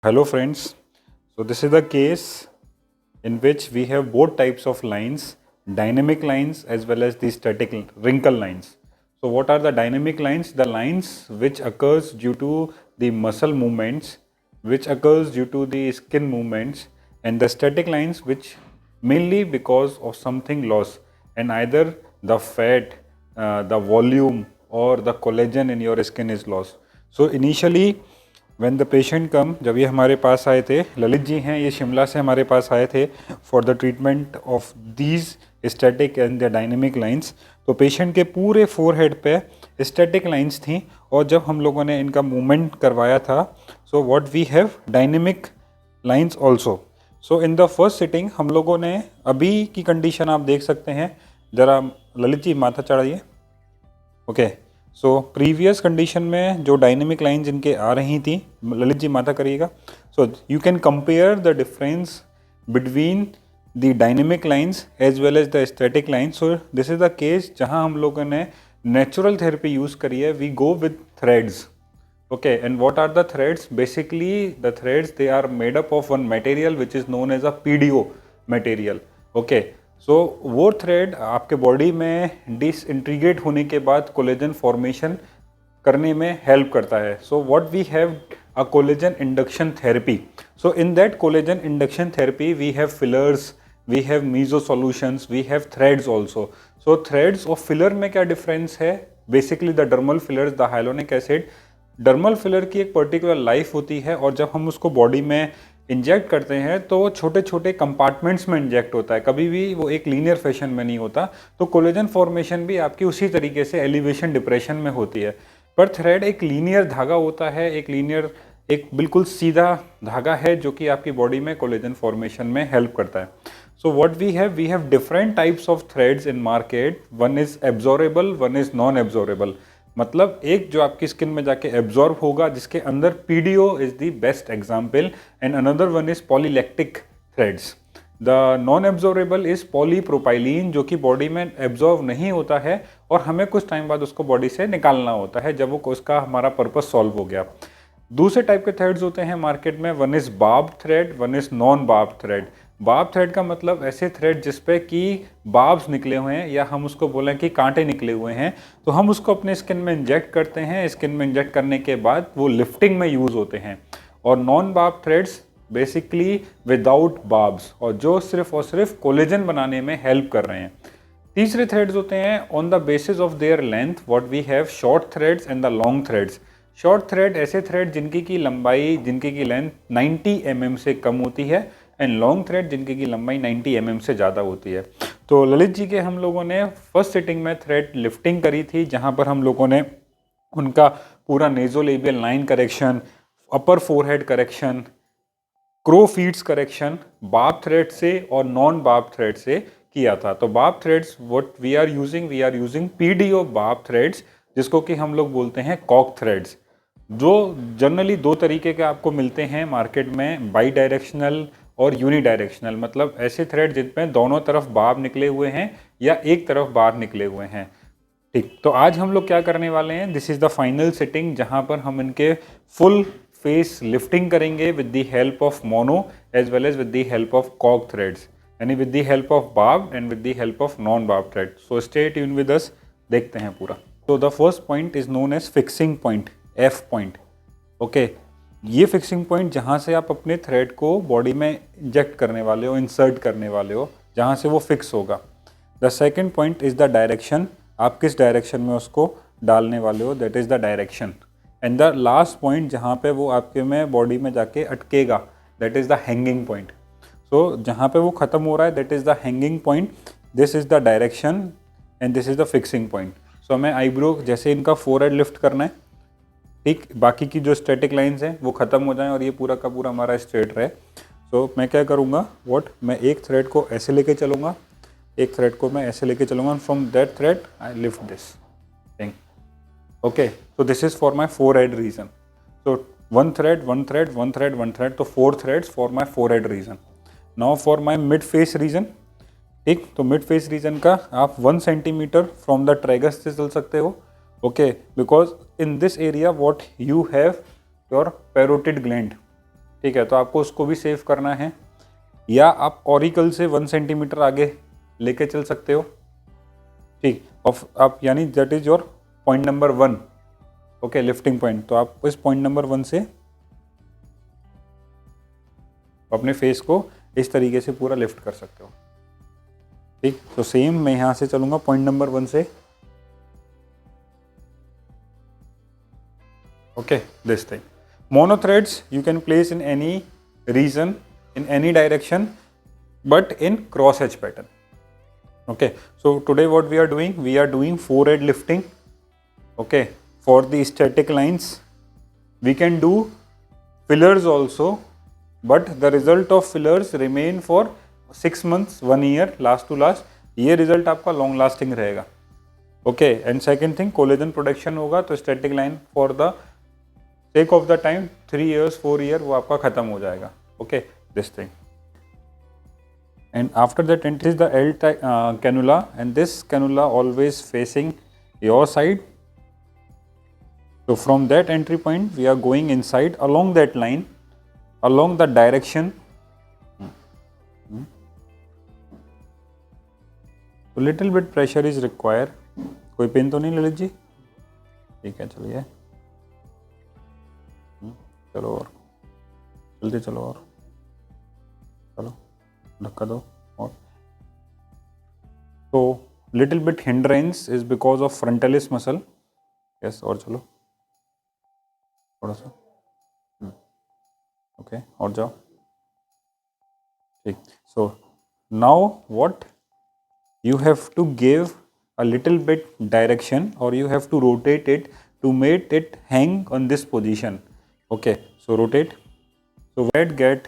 Hello friends, so this is the case in which we have both types of lines, dynamic lines as well as the static wrinkle lines. So what are the dynamic lines? The lines which occurs due to the muscle movements, which occurs due to the skin movements, and the static lines which mainly because of something loss, and either the fat, the volume or the collagen in your skin is lost. So initially when the patient come, जब ये हमारे पास आए थे, ललित जी हैं, ये शिमला से हमारे पास आए थे for the treatment of these static and the dynamic lines. तो पेशेंट के पूरे फोरहेड पे स्टैटिक लाइंस थी और जब हम लोगों ने इनका मूवमेंट करवाया था, so what we have dynamic lines also. So in the first sitting हम लोगों ने अभी की कंडीशन आप देख सकते हैं. ज़रा ललित जी माथा चढ़ाइए. ओके, सो प्रीवियस कंडीशन में जो डायनेमिक लाइंस इनके आ रही थी, ललित जी माथा करिएगा. So you can compare the difference between the dynamic lines as well as the static lines. So this is the case जहां हम लोगों ने नेचुरल थेरेपी यूज़ करी है. We go with threads. Okay, and what are the threads? Basically, the threads, they are made up of one material which is known as a PDO material. Okay, so वो thread आपके body में disintegrate होने के बाद collagen formation करने में help करता है. So what we have a collagen induction therapy. So in that collagen induction therapy, we have fillers, we have meso solutions, we have threads also. So threads और filler में क्या difference है? Basically the dermal fillers, the hyaluronic acid, dermal filler की एक particular life होती है और जब हम उसको बॉडी में इंजेक्ट करते हैं तो छोटे छोटे कंपार्टमेंट्स में इंजेक्ट होता है, कभी भी वो एक लीनियर फैशन में नहीं होता. तो कोलेजन फॉर्मेशन भी आपकी उसी तरीके से एलिवेशन डिप्रेशन में होती है. पर थ्रेड एक लीनियर धागा होता है, एक लीनियर, एक बिल्कुल सीधा धागा है जो कि आपकी बॉडी में कोलेजन फॉर्मेशन में हेल्प करता है. So what we have different types of threads in market. One is absorbable, one is non absorbable. मतलब एक जो आपकी स्किन में जाके एब्जॉर्ब होगा जिसके अंदर PDO is the best example, and another one is polylactic threads. The non absorbable is polypropylene, जो कि बॉडी में एब्जॉर्ब नहीं होता है और हमें कुछ टाइम बाद उसको बॉडी से निकालना होता है जब वो उसका हमारा पर्पस सॉल्व हो गया. दूसरे टाइप के थ्रेड्स होते हैं मार्केट में. One is barb thread, one is non barb thread. Barb thread का मतलब ऐसे थ्रेड जिसपे कि बार्ब्स निकले हुए हैं या हम उसको बोलें कि कांटे निकले हुए हैं, तो हम उसको अपने स्किन में इंजेक्ट करते हैं. स्किन में इंजेक्ट करने के बाद वो लिफ्टिंग में यूज़ होते हैं. और non barb threads basically without barbs और जो सिर्फ और सिर्फ कोलेजन बनाने में हेल्प कर रहे हैं. तीसरे थ्रेड्स होते हैं on the basis of their length. What we have short threads and the long threads. Short thread ऐसे थ्रेड जिनकी की लंबाई, जिनकी की लेंथ 90 mm से कम होती है, एंड लॉन्ग थ्रेड जिनकी की लंबाई 90 mm से ज़्यादा होती है. तो ललित जी के हम लोगों ने फर्स्ट सिटिंग में थ्रेड लिफ्टिंग करी थी जहाँ पर हम लोगों ने उनका पूरा nasolabial line correction, upper forehead correction, crow feets correction barb thread से और नॉन बार्ब थ्रेड से किया था. तो barb threads what we are using PDO barb threads, जिसको कि हम लोग बोलते हैं कॉक थ्रेड्स, जो जनरली दो तरीके के आपको मिलते हैं मार्केट में, बाई डायरेक्शनल और यूनी डायरेक्शनल. मतलब ऐसे थ्रेड जिनमें दोनों तरफ बार्ब निकले हुए हैं या एक तरफ बार्ब निकले हुए हैं. ठीक, तो आज हम लोग क्या करने वाले हैं, this is the final sitting जहां पर हम इनके फुल फेस लिफ्टिंग करेंगे with the help of mono as well as with the help of cog threads, यानी with the help of barb and with the help of non barb thread. So stay tune with us, देखते हैं पूरा. तो the first point is known as fixing point, F point. Okay, ये fixing point जहाँ से आप अपने thread को बॉडी में इंजेक्ट करने वाले हो, इंसर्ट करने वाले हो, जहाँ से वो फिक्स होगा. The second point is the direction, आप किस डायरेक्शन में उसको डालने वाले हो, that is the direction. And the last point जहाँ पे वो आपके में बॉडी में जाके अटकेगा, that is the hanging point. So जहाँ पे वो ख़त्म हो रहा है, that is the hanging point. This is the direction and this is the fixing point. So हमें आईब्रो, जैसे इनका फोरहेड लिफ्ट करना है, ठीक, बाकी की जो स्टैटिक लाइंस हैं वो ख़त्म हो जाएं और ये पूरा का पूरा हमारा स्ट्रेट रहे. सो मैं क्या करूँगा, मैं एक थ्रेड को ऐसे लेके चलूँगा, एक थ्रेड को मैं ऐसे लेके चलूँगा, from that thread I lift this thing. Okay, so this is for my forehead region. So one thread, one thread, one thread, one thread, तो 4 threads for my forehead region. Now for my mid face region. ठीक, तो mid face reason का आप 1 centimetre from the ट्राइगस से चल सकते हो. Okay, because in this area what you have your parotid gland. ठीक है, तो आपको उसको भी सेव करना है, या आप ऑरिकल से 1 सेंटीमीटर आगे लेके चल सकते हो, ठीक। और आप यानी that is your point number 1, okay, lifting point. तो आप इस पॉइंट नंबर 1 से अपने फेस को इस तरीके से पूरा लिफ्ट कर सकते हो, ठीक। तो सेम मैं यहाँ से चलूँगा पॉइंट नंबर 1 से, okay, this thing. Mono threads you can place in any region, in any direction, but in cross edge pattern. Okay, so today what we are doing forehead lifting. Okay, for the static lines we can do fillers also, but the result of fillers remain for 6 months, 1 year, last to last. ये result आपका long lasting रहेगा, okay. And second thing, collagen production होगा, तो static line for the sake of the time 3 years 4 year वो आपका खत्म हो जाएगा, okay, this thing. And after that enters the L type cannula, and this cannula always facing your side. So from that entry point we are going inside along that line, along the direction. So little bit pressure is required. कोई pen तो नहीं ललित जी? ठीक है, चलिए, चलो और जल्दी चलो, और चलो धक्का दो। और तो little bit hindrance is because of frontalis muscle, yes, और चलो थोड़ा सा, ओके, और जाओ, ठीक। So now what you have to give a little bit direction, or you have to rotate it to make it hang on this position, okay. So rotate, so that get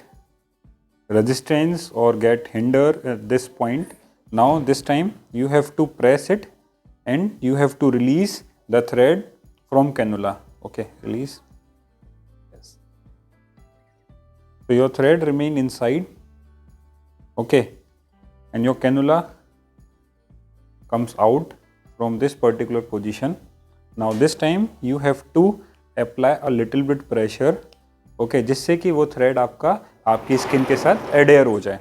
resistance or get hinder at this point. Now this time you have to press it and you have to release the thread from cannula, okay, release, yes. So your thread remain inside, okay, and your cannula comes out from this particular position. Now this time you have to apply a little bit pressure, okay, जिससे कि वो thread आपका आपकी skin के साथ adhere हो जाए.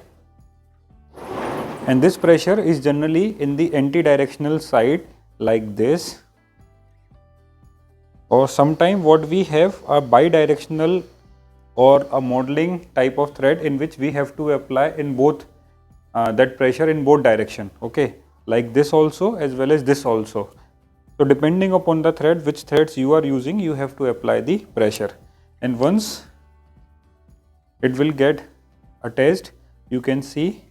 And this pressure is generally in the anti-directional side like this, or sometime what we have a bi-directional or a modeling type of thread in which we have to apply in both that pressure in both direction, okay, like this also as well as this also. So depending upon the thread, which threads you are using, you have to apply the pressure, and once it will get attached, you can see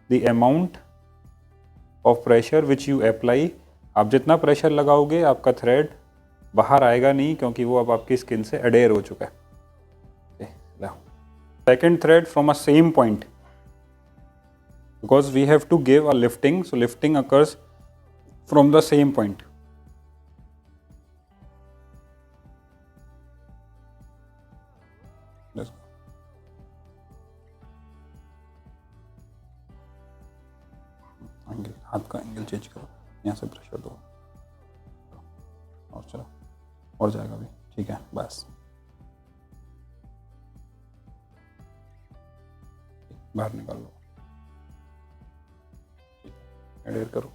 the amount of pressure which you apply. आप जितना pressure लगाओगे आपका thread बाहर आएगा नहीं, क्योंकि वो अब आपकी skin से adhere हो चुका है. Second thread from a same point, because we have to give a lifting, so lifting occurs from the same point. Let's go. Angle, हाथ का एंगल चेंज करो, यहाँ से प्रेशर दो, और चलो, और जाएगा भी, ठीक है, बस बाहर निकाल लो, एडहेयर करो।